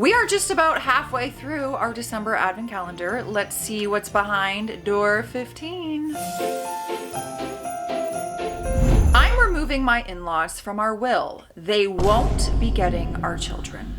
We are just about halfway through our December advent calendar. Let's see what's behind door 15. I'm removing my in-laws from our will. They won't be getting our children.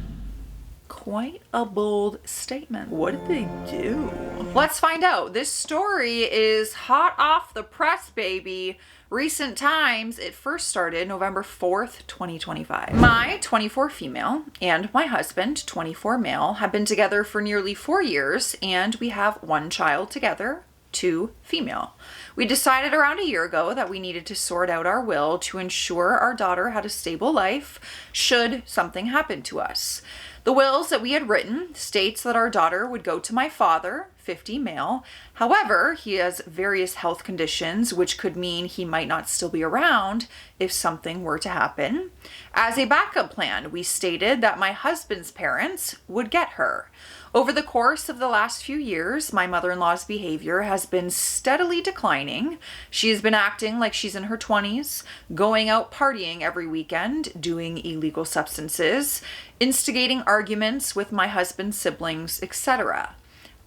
Quite a bold statement. What did they do? Let's find out. This story is hot off the press, baby. Recent times. It first started November 4th, 2025. My 24 female and my husband, 24 male, have been together for nearly 4 years, and we have one child together, 2 female. We decided around a year ago that we needed to sort out our will to ensure our daughter had a stable life should something happen to us. The wills that we had written states that our daughter would go to my father, 50 male. However, he has various health conditions, which could mean he might not still be around if something were to happen. As a backup plan, we stated that my husband's parents would get her. Over the course of the last few years, my mother-in-law's behavior has been steadily declining. She has been acting like she's in her 20s, going out partying every weekend, doing illegal substances, instigating arguments with my husband's siblings, etc.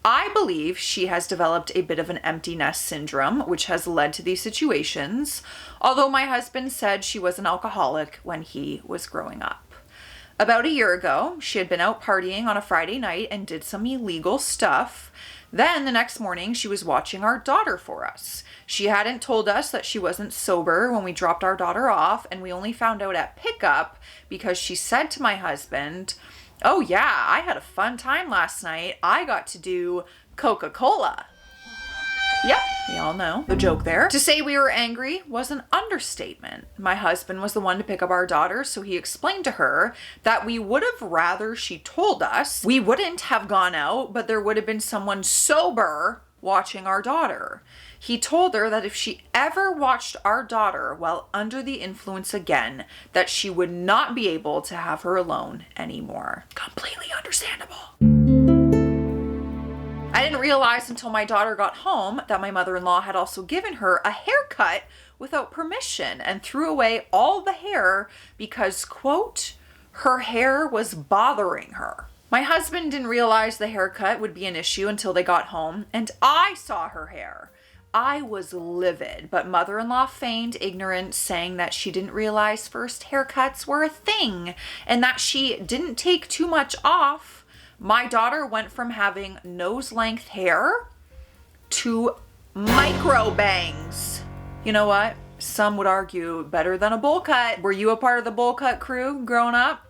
I believe she has developed a bit of an empty nest syndrome, which has led to these situations, although my husband said she was an alcoholic when he was growing up. About a year ago, she had been out partying on a Friday night and did some illegal stuff. Then the next morning, she was watching our daughter for us. She hadn't told us that she wasn't sober when we dropped our daughter off, and we only found out at pickup because she said to my husband, "Oh yeah, I had a fun time last night. I got to do Coca-Cola." Yep, we all know the joke there. To say we were angry was an understatement. My husband was the one to pick up our daughter, so he explained to her that we would have rather she told us. We wouldn't have gone out, but there would have been someone sober watching our daughter. He told her that if she ever watched our daughter while under the influence again, that she would not be able to have her alone anymore. Completely understandable. I didn't realize until my daughter got home that my mother-in-law had also given her a haircut without permission and threw away all the hair because, quote, her hair was bothering her. My husband didn't realize the haircut would be an issue until they got home, and I saw her hair. I was livid, but mother-in-law feigned ignorance, saying that she didn't realize first haircuts were a thing and that she didn't take too much off. My daughter went from having nose-length hair to micro bangs. You know what? Some would argue better than a bowl cut. Were you a part of the bowl cut crew growing up?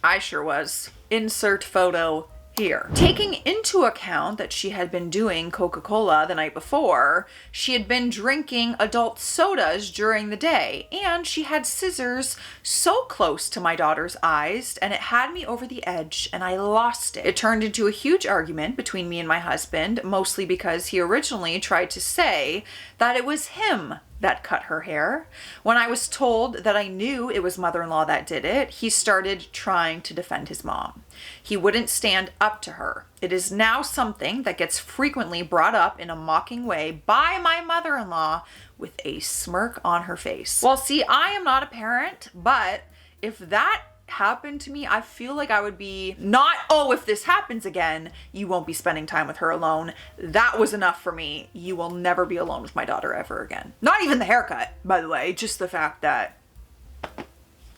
I sure was. Insert photo here. Taking into account that she had been doing Coca-Cola the night before, she had been drinking adult sodas during the day, and she had scissors so close to my daughter's eyes, and it had me over the edge, and I lost it. It turned into a huge argument between me and my husband, mostly because he originally tried to say that it was him that cut her hair. When I was told that I knew it was mother-in-law that did it, he started trying to defend his mom. He wouldn't stand up to her. It is now something that gets frequently brought up in a mocking way by my mother-in-law with a smirk on her face. Well, see, I am not a parent, but if that happened to me, I feel like I would be not, "Oh, if this happens again, you won't be spending time with her alone." That was enough for me. You will never be alone with my daughter ever again. Not even the haircut, by the way, just the fact that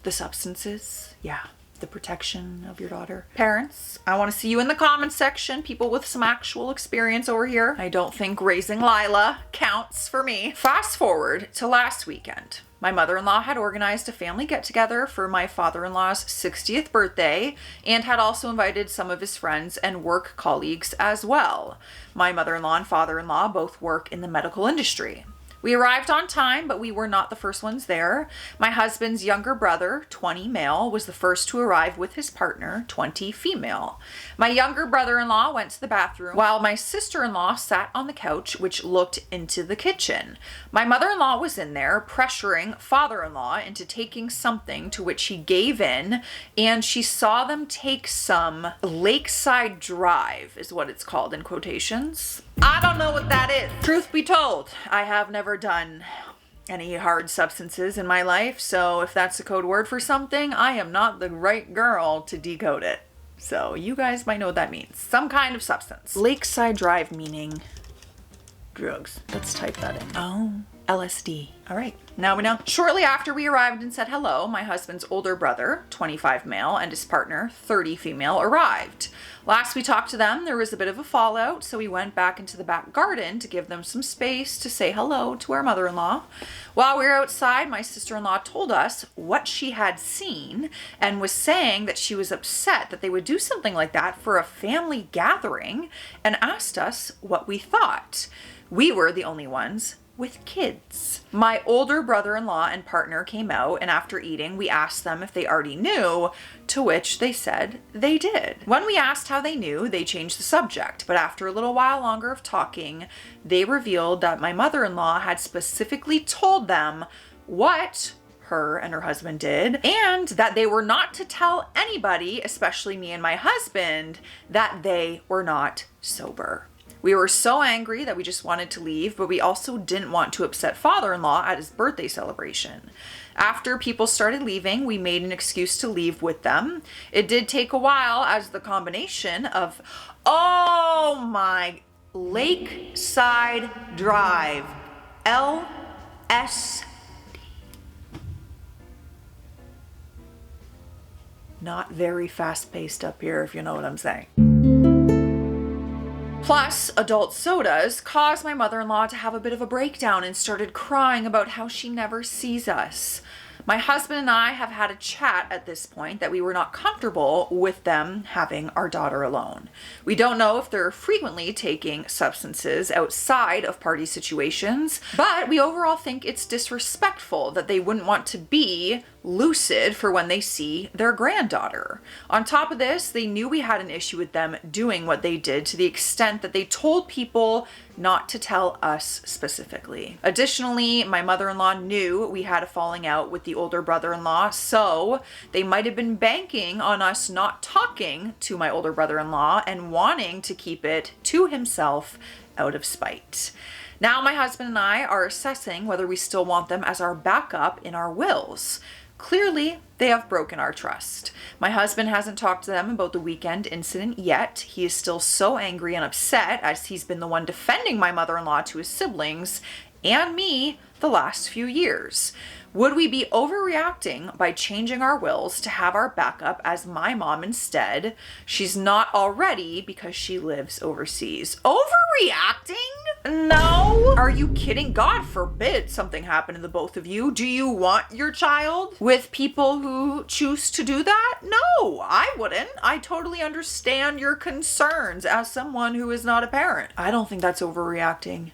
the substances, yeah, the protection of your daughter. Parents, I want to see you in the comments section, people with some actual experience over here. I don't think raising Lila counts for me. Fast forward to last weekend. My mother-in-law had organized a family get-together for my father-in-law's 60th birthday and had also invited some of his friends and work colleagues as well. My mother-in-law and father-in-law both work in the medical industry. We arrived on time, but we were not the first ones there. My husband's younger brother, 20 male, was the first to arrive with his partner, 20 female. My younger brother-in-law went to the bathroom while my sister-in-law sat on the couch, which looked into the kitchen. My mother-in-law was in there pressuring father-in-law into taking something, to which he gave in, and she saw them take some Lakeside Drive, is what it's called in quotations. I don't know what that is. Truth be told, I have never done any hard substances in my life, so if that's a code word for something, I am not the right girl to decode it. So you guys might know what that means. Some kind of substance. Lakeside Drive meaning drugs. Let's type that in. Oh, LSD. All right, now we know. Shortly after we arrived and said hello, my husband's older brother, 25 male, and his partner, 30 female, arrived. Last we talked to them, there was a bit of a fallout, so we went back into the back garden to give them some space to say hello to our mother-in-law. While we were outside, my sister-in-law told us what she had seen and was saying that she was upset that they would do something like that for a family gathering and asked us what we thought. We were the only ones with kids. My older brother-in-law and partner came out, and after eating, we asked them if they already knew, to which they said they did. When we asked how they knew, they changed the subject, but after a little while longer of talking, they revealed that my mother-in-law had specifically told them what her and her husband did, and that they were not to tell anybody, especially me and my husband, that they were not sober. We were so angry that we just wanted to leave, but we also didn't want to upset father-in-law at his birthday celebration. After people started leaving, we made an excuse to leave with them. It did take a while as the combination of, oh my, Lakeside Drive, LSD. Not very fast-paced up here, if you know what I'm saying. Plus, adult sodas caused my mother-in-law to have a bit of a breakdown and started crying about how she never sees us. My husband and I have had a chat at this point that we were not comfortable with them having our daughter alone. We don't know if they're frequently taking substances outside of party situations, but we overall think it's disrespectful that they wouldn't want to be lucid for when they see their granddaughter. On top of this, they knew we had an issue with them doing what they did to the extent that they told people not to tell us specifically. Additionally, my mother-in-law knew we had a falling out with the older brother-in-law, so they might have been banking on us not talking to my older brother-in-law and wanting to keep it to himself out of spite. Now my husband and I are assessing whether we still want them as our backup in our wills. Clearly, they have broken our trust. My husband hasn't talked to them about the weekend incident yet. He is still so angry and upset as he's been the one defending my mother-in-law to his siblings and me the last few years. Would we be overreacting by changing our wills to have our backup as my mom instead? She's not already because she lives overseas. Overreacting? No. Are you kidding? God forbid something happen to the both of you. Do you want your child with people who choose to do that? No, I wouldn't. I totally understand your concerns as someone who is not a parent. I don't think that's overreacting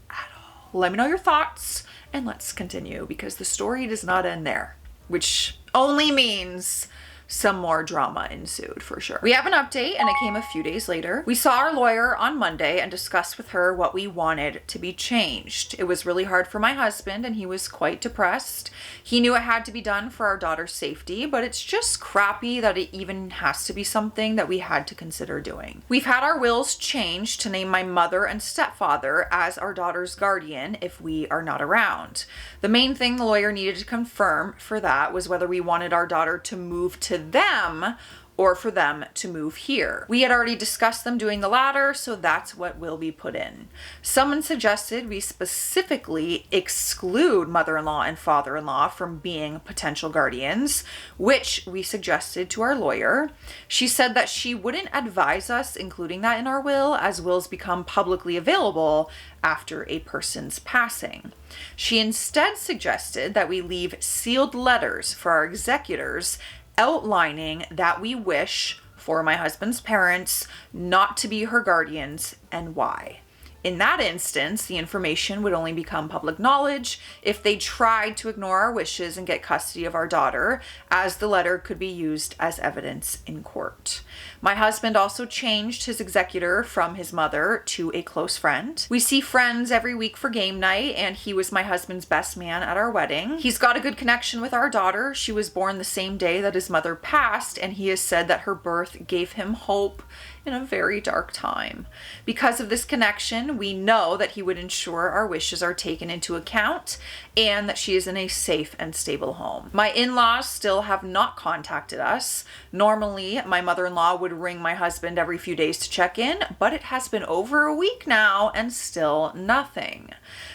at all. Let me know your thoughts. And let's continue because the story does not end there, which only means some more drama ensued for sure. We have an update and it came a few days later. We saw our lawyer on Monday and discussed with her what we wanted to be changed. It was really hard for my husband and he was quite depressed. He knew it had to be done for our daughter's safety, but it's just crappy that it even has to be something that we had to consider doing. We've had our wills changed to name my mother and stepfather as our daughter's guardian if we are not around. The main thing the lawyer needed to confirm for that was whether we wanted our daughter to move to them or for them to move here. We had already discussed them doing the latter, so that's what will be put in. Someone suggested we specifically exclude mother-in-law and father-in-law from being potential guardians, which we suggested to our lawyer. She said that she wouldn't advise us including that in our will, as wills become publicly available after a person's passing. She instead suggested that we leave sealed letters for our executors outlining that we wish for my husband's parents not to be her guardians and why. In that instance, the information would only become public knowledge if they tried to ignore our wishes and get custody of our daughter, as the letter could be used as evidence in court. My husband also changed his executor from his mother to a close friend. We see friends every week for game night, and he was my husband's best man at our wedding. He's got a good connection with our daughter. She was born the same day that his mother passed, and he has said that her birth gave him hope in a very dark time. Because of this connection, then we know that he would ensure our wishes are taken into account and that she is in a safe and stable home. My in-laws still have not contacted us. Normally, my mother-in-law would ring my husband every few days to check in, but it has been over a week now and still nothing.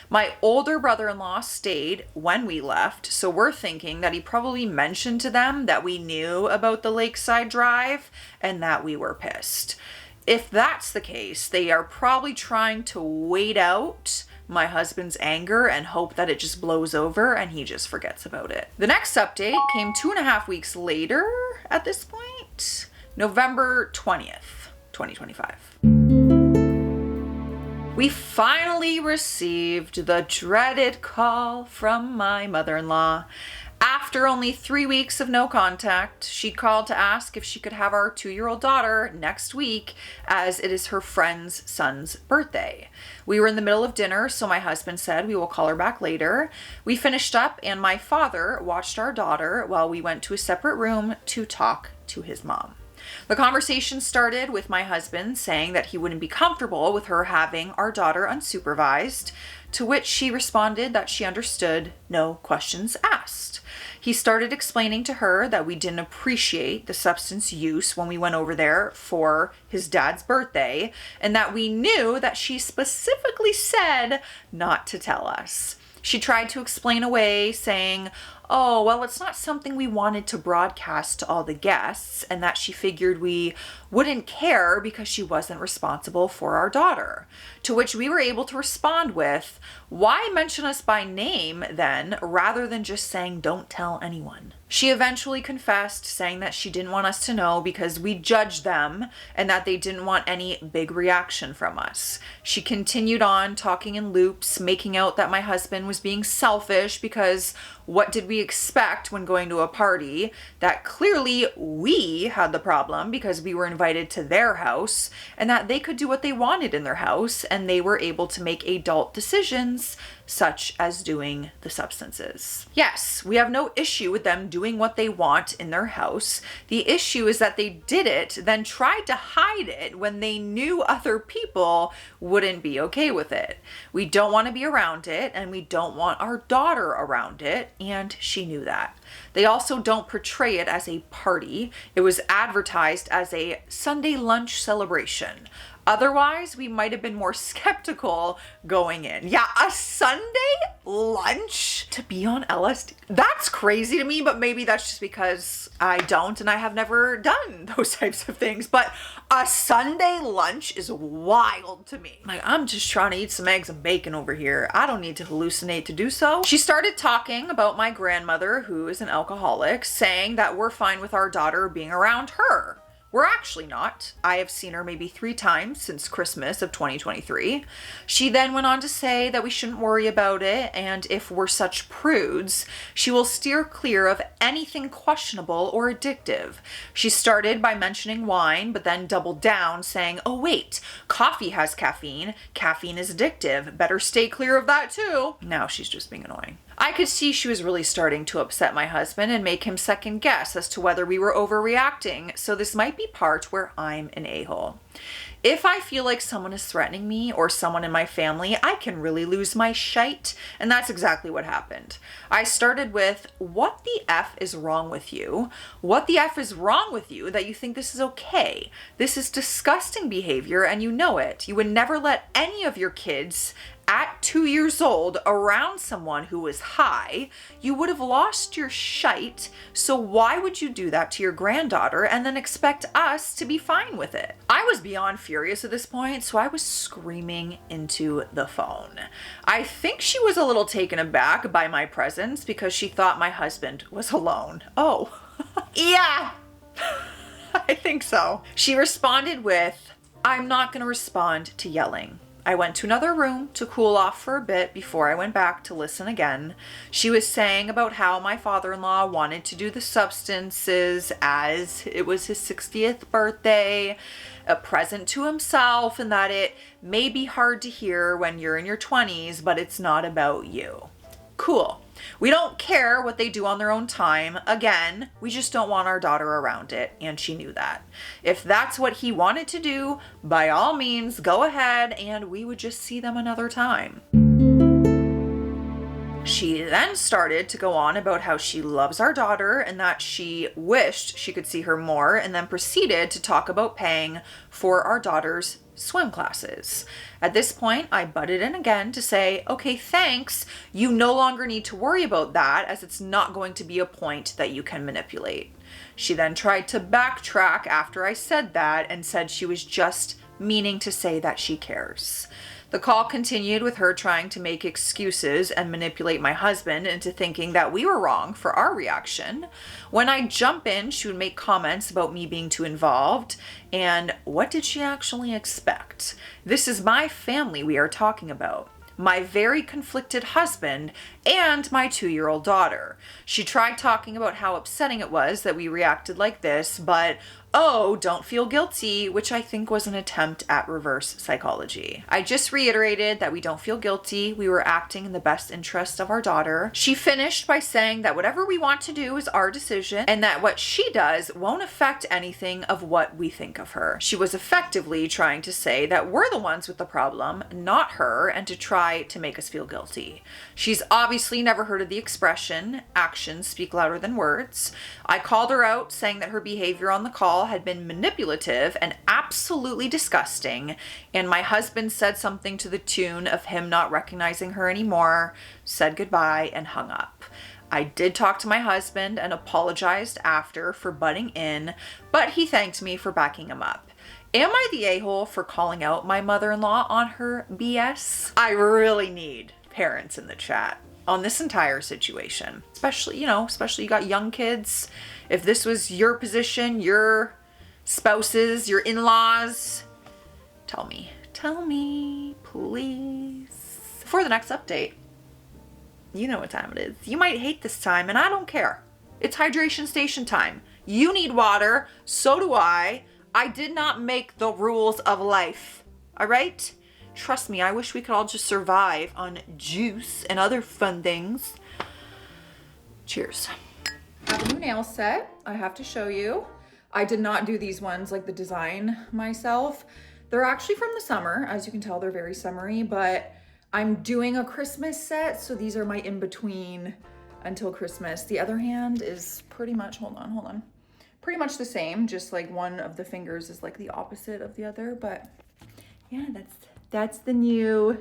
My older brother-in-law stayed when we left, so we're thinking that he probably mentioned to them that we knew about the lakeside drive and that we were pissed. If that's the case, they are probably trying to wait out my husband's anger and hope that it just blows over and he just forgets about it. The next update came 2.5 weeks later at this point, November 20th, 2025. We finally received the dreaded call from my mother-in-law. After only 3 weeks of no contact, she called to ask if she could have our 2-year-old daughter next week, as it is her friend's son's birthday. We were in the middle of dinner, so my husband said we will call her back later. We finished up and my father watched our daughter while we went to a separate room to talk to his mom. The conversation started with my husband saying that he wouldn't be comfortable with her having our daughter unsupervised, to which she responded that she understood, no questions asked. He started explaining to her that we didn't appreciate the substance use when we went over there for his dad's birthday, and that we knew that she specifically said not to tell us. She tried to explain away, saying, oh, well, it's not something we wanted to broadcast to all the guests, and that she figured we wouldn't care because she wasn't responsible for our daughter. To which we were able to respond with, why mention us by name then, rather than just saying don't tell anyone? She eventually confessed, saying that she didn't want us to know because we judged them and that they didn't want any big reaction from us. She continued on talking in loops, making out that my husband was being selfish because what did we expect when going to a party? That clearly we had the problem because we were invited to their house, and that they could do what they wanted in their house and they were able to make adult decisions such as doing the substances. Yes, we have no issue with them doing what they want in their house. The issue is that they did it, then tried to hide it when they knew other people wouldn't be okay with it. We don't want to be around it, and we don't want our daughter around it, and she knew that. They also don't portray it as a party. It was advertised as a Sunday lunch celebration. Otherwise, we might have been more skeptical going in. Yeah, a Sunday lunch to be on LSD. That's crazy to me, but maybe that's just because I don't and I have never done those types of things. But a Sunday lunch is wild to me. Like, I'm just trying to eat some eggs and bacon over here. I don't need to hallucinate to do so. She started talking about my grandmother, who is an alcoholic, saying that we're fine with our daughter being around her. We're actually not. I have seen her maybe 3 times since Christmas of 2023. She then went on to say that we shouldn't worry about it, and if we're such prudes, she will steer clear of anything questionable or addictive. She started by mentioning wine, but then doubled down, saying, oh wait, coffee has caffeine. Caffeine is addictive. Better stay clear of that too. Now she's just being annoying. I could see she was really starting to upset my husband and make him second guess as to whether we were overreacting, so this might be part where I'm an a-hole. If I feel like someone is threatening me or someone in my family, I can really lose my shite, and that's exactly what happened. I started with, what the F is wrong with you? What the F is wrong with you that you think this is okay? This is disgusting behavior and you know it. You would never let any of your kids at 2 years old around someone who was high. You would have lost your shite, so why would you do that to your granddaughter and then expect us to be fine with it? I was beyond furious at this point, so I was screaming into the phone. I think she was a little taken aback by my presence because she thought my husband was alone. Oh, yeah, I think so. She responded with, I'm not gonna respond to yelling. I went to another room to cool off for a bit before I went back to listen again. She was saying about how my father-in-law wanted to do the substances as it was his 60th birthday, a present to himself, and that it may be hard to hear when you're in your 20s, but it's not about you. Cool. We don't care what they do on their own time. Again, we just don't want our daughter around it, and she knew that. If that's what he wanted to do, by all means, go ahead, and we would just see them another time. She then started to go on about how she loves our daughter and that she wished she could see her more, and then proceeded to talk about paying for our daughter's swim classes. At this point, I butted in again to say, okay, thanks. You no longer need to worry about that, as it's not going to be a point that you can manipulate. She then tried to backtrack after I said that and said she was just meaning to say that she cares. The call continued with her trying to make excuses and manipulate my husband into thinking that we were wrong for our reaction. When I jump in, she would make comments about me being too involved. And what did she actually expect? This is my family we are talking about. My very conflicted husband and my 2-year-old daughter. She tried talking about how upsetting it was that we reacted like this, but oh, don't feel guilty, which I think was an attempt at reverse psychology. I just reiterated that we don't feel guilty. We were acting in the best interest of our daughter. She finished by saying that whatever we want to do is our decision and that what she does won't affect anything of what we think of her. She was effectively trying to say that we're the ones with the problem, not her, and to try to make us feel guilty. She's obviously never heard of the expression, actions speak louder than words. I called her out, saying that her behavior on the call had been manipulative and absolutely disgusting, and my husband said something to the tune of him not recognizing her anymore, said goodbye, and hung up. I did talk to my husband and apologized after for butting in, but he thanked me for backing him up. Am I the a-hole for calling out my mother-in-law on her BS? I really need parents in the chat on this entire situation, especially you got young kids. If this was your position, your spouses, your in-laws, tell me, please. For the next update, you know what time it is. You might hate this time, and I don't care. It's hydration station time. You need water, so do I. I did not make the rules of life, all right? Trust me, I wish we could all just survive on juice and other fun things. Cheers. I have a new nail set I have to show you. I did not do these ones, like the design, myself. They're actually from the summer. As you can tell, they're very summery, but I'm doing a Christmas set, so these are my in-between until Christmas. The other hand is pretty much, hold on. Pretty much the same, just like one of the fingers is like the opposite of the other, but yeah, that's the new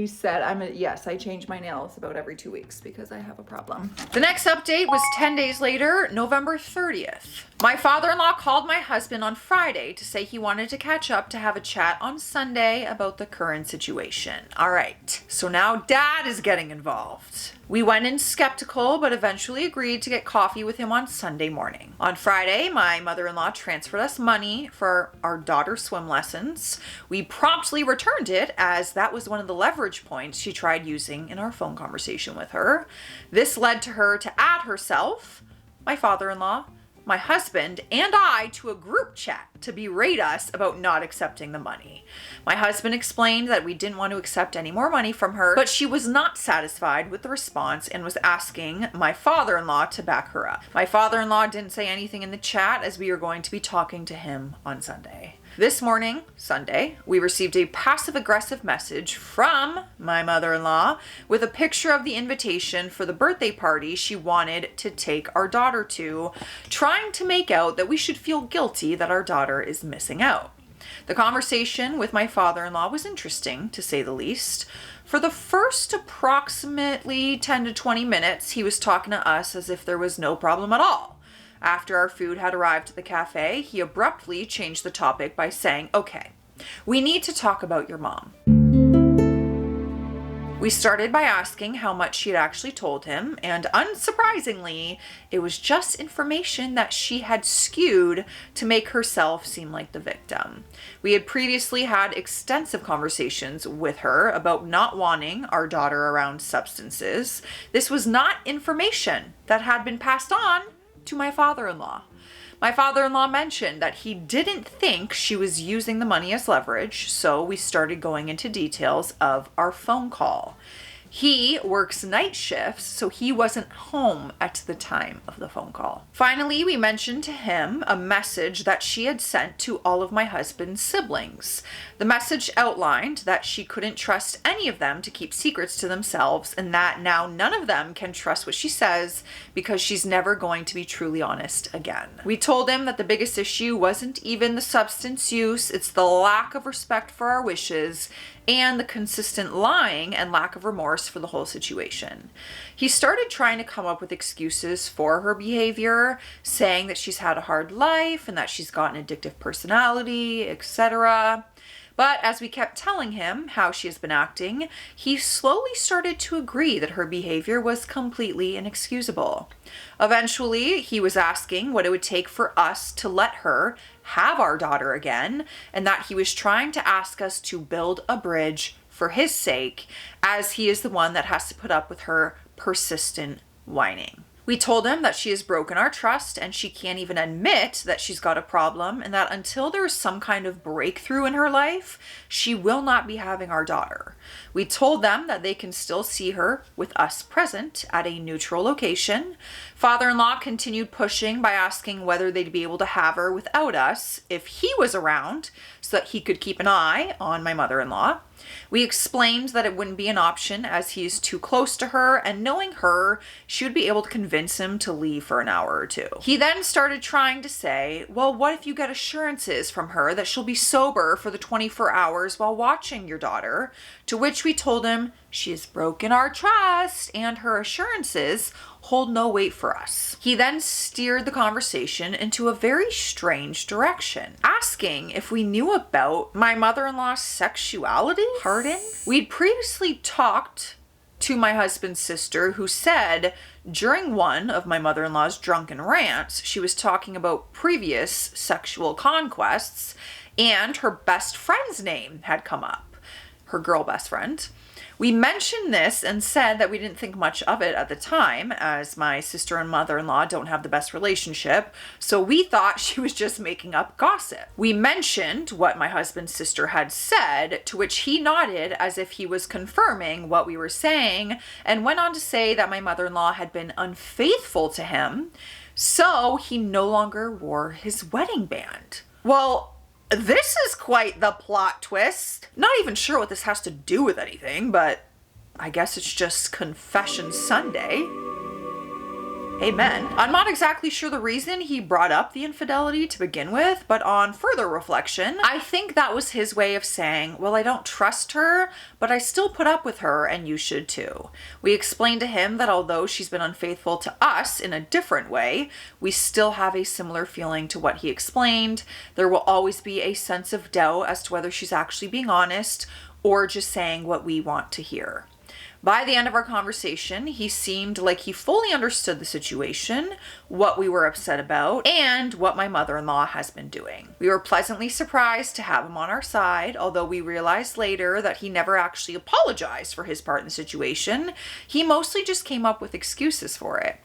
set. Yes, I change my nails about every 2 weeks because I have a problem. The next update was 10 days later, November 30th. My father-in-law called my husband on Friday to say he wanted to catch up to have a chat on Sunday about the current situation. All right, so now dad is getting involved. We went in skeptical, but eventually agreed to get coffee with him on Sunday morning. On Friday, my mother-in-law transferred us money for our daughter's swim lessons. We promptly returned it, as that was one of the leverage points she tried using in our phone conversation with her. This led to her to add herself, my father-in-law, my husband, and I to a group chat to berate us about not accepting the money. My husband explained that we didn't want to accept any more money from her, but she was not satisfied with the response and was asking my father-in-law to back her up. My father-in-law didn't say anything in the chat, as we are going to be talking to him on Sunday. This morning, Sunday, we received a passive-aggressive message from my mother-in-law with a picture of the invitation for the birthday party she wanted to take our daughter to, trying to make out that we should feel guilty that our daughter is missing out. The conversation with my father-in-law was interesting, to say the least. For the first approximately 10 to 20 minutes, he was talking to us as if there was no problem at all. After our food had arrived at the cafe, he abruptly changed the topic by saying, "Okay, we need to talk about your mom." We started by asking how much she had actually told him, and unsurprisingly, it was just information that she had skewed to make herself seem like the victim. We had previously had extensive conversations with her about not wanting our daughter around substances. This was not information that had been passed on to my father-in-law. My father-in-law mentioned that he didn't think she was using the money as leverage, so we started going into details of our phone call. He works night shifts, so he wasn't home at the time of the phone call. Finally, we mentioned to him a message that she had sent to all of my husband's siblings. The message outlined that she couldn't trust any of them to keep secrets to themselves, and that now none of them can trust what she says because she's never going to be truly honest again. We told him that the biggest issue wasn't even the substance use, it's the lack of respect for our wishes and the consistent lying and lack of remorse for the whole situation. He started trying to come up with excuses for her behavior, saying that she's had a hard life and that she's got an addictive personality, etc. But as we kept telling him how she has been acting, he slowly started to agree that her behavior was completely inexcusable. Eventually, he was asking what it would take for us to let her have our daughter again, and that he was trying to ask us to build a bridge for his sake, as he is the one that has to put up with her persistent whining. We told him that she has broken our trust and she can't even admit that she's got a problem, and that until there is some kind of breakthrough in her life, she will not be having our daughter. We told them that they can still see her with us present at a neutral location. Father-in-law continued pushing by asking whether they'd be able to have her without us if he was around so that he could keep an eye on my mother-in-law. We explained that it wouldn't be an option as he's too close to her, and knowing her, she would be able to convince him to leave for an hour or two. He then started trying to say, well, what if you get assurances from her that she'll be sober for the 24 hours while watching your daughter? To which we told him she has broken our trust and her assurances hold no weight for us. He then steered the conversation into a very strange direction, asking if we knew about my mother-in-law's sexuality. Pardon? We'd previously talked to my husband's sister, who said during one of my mother-in-law's drunken rants, she was talking about previous sexual conquests, and her best friend's name had come up, her girl best friend. We mentioned this and said that we didn't think much of it at the time, as my sister and mother-in-law don't have the best relationship, so we thought she was just making up gossip. We mentioned what my husband's sister had said, to which he nodded as if he was confirming what we were saying, and went on to say that my mother-in-law had been unfaithful to him, so he no longer wore his wedding band. Well, this is quite the plot twist. Not even sure what this has to do with anything, but I guess it's just Confession Sunday. Amen. I'm not exactly sure the reason he brought up the infidelity to begin with, but on further reflection, I think that was his way of saying, well, I don't trust her, but I still put up with her and you should too. We explained to him that although she's been unfaithful to us in a different way, we still have a similar feeling to what he explained. There will always be a sense of doubt as to whether she's actually being honest or just saying what we want to hear. By the end of our conversation, he seemed like he fully understood the situation, what we were upset about, and what my mother-in-law has been doing. We were pleasantly surprised to have him on our side, although we realized later that he never actually apologized for his part in the situation. He mostly just came up with excuses for it.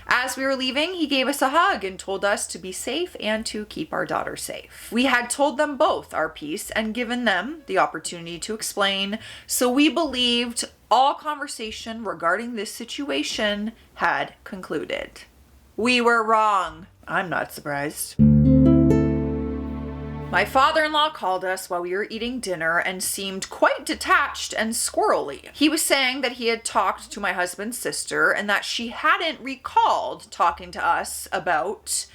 As we were leaving, he gave us a hug and told us to be safe and to keep our daughter safe. We had told them both our piece and given them the opportunity to explain, so we believed all conversation regarding this situation had concluded. We were wrong. I'm not surprised. My father-in-law called us while we were eating dinner and seemed quite detached and squirrely. He was saying that he had talked to my husband's sister and that she hadn't recalled talking to us about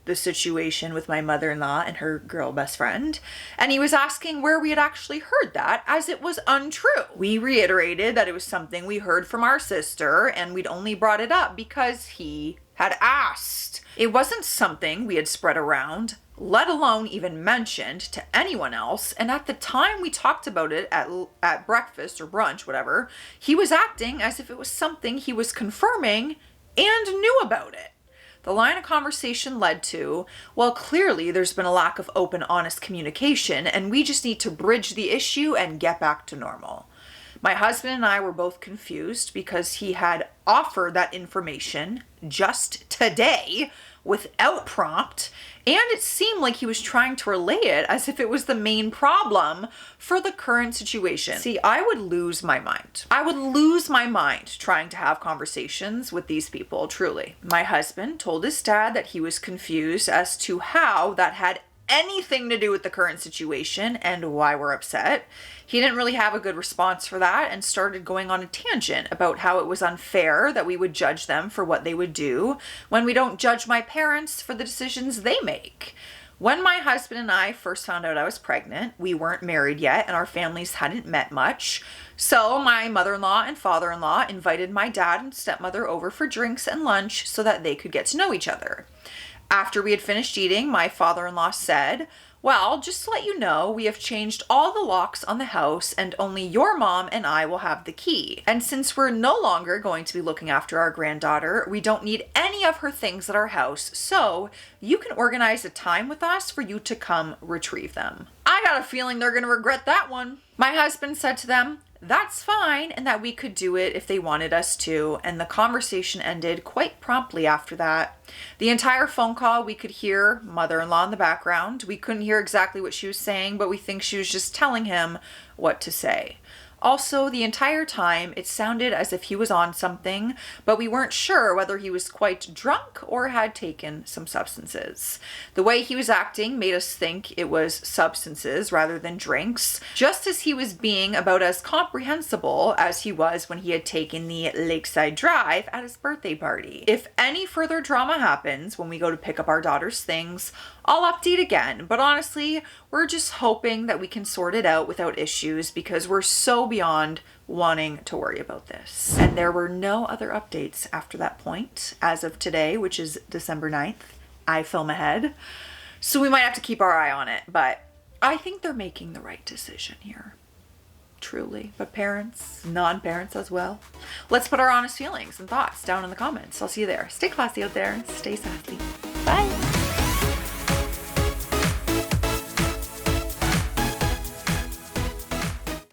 the situation with my mother-in-law and her girl best friend, and he was asking where we had actually heard that, as it was untrue. We reiterated that it was something we heard from our sister, and we'd only brought it up because he had asked. It wasn't something we had spread around, let alone even mentioned to anyone else, and at the time we talked about it at breakfast or brunch, whatever, he was acting as if it was something he was confirming and knew about it. The line of conversation led to, well, clearly there's been a lack of open, honest communication, and we just need to bridge the issue and get back to normal. My husband and I were both confused because he had offered that information just today without prompt, and it seemed like he was trying to relay it as if it was the main problem for the current situation. See, I would lose my mind. I would lose my mind trying to have conversations with these people, truly. My husband told his dad that he was confused as to how that had anything to do with the current situation and why we're upset. He didn't really have a good response for that and started going on a tangent about how it was unfair that we would judge them for what they would do when we don't judge my parents for the decisions they make. When my husband and I first found out I was pregnant, we weren't married yet and our families hadn't met much. So my mother-in-law and father-in-law invited my dad and stepmother over for drinks and lunch so that they could get to know each other. After we had finished eating, my father-in-law said, "Well, just to let you know, we have changed all the locks on the house and only your mom and I will have the key. And since we're no longer going to be looking after our granddaughter, we don't need any of her things at our house, so you can organize a time with us for you to come retrieve them." I got a feeling they're going to regret that one. My husband said to them, that's fine, and that we could do it if they wanted us to, and the conversation ended quite promptly after that. The entire phone call, we could hear mother-in-law in the background. We couldn't hear exactly what she was saying, but we think she was just telling him what to say. Also, the entire time, it sounded as if he was on something, but we weren't sure whether he was quite drunk or had taken some substances. The way he was acting made us think it was substances rather than drinks, just as he was being about as comprehensible as he was when he had taken the lakeside drive at his birthday party. If any further drama happens when we go to pick up our daughter's things, I'll update again, but honestly, we're just hoping that we can sort it out without issues because we're so beyond wanting to worry about this. And there were no other updates after that point as of today, which is December 9th. I film ahead, so we might have to keep our eye on it, but I think they're making the right decision here. Truly. But parents, non-parents as well. Let's put our honest feelings and thoughts down in the comments. I'll see you there. Stay classy out there. Stay sassy. Bye.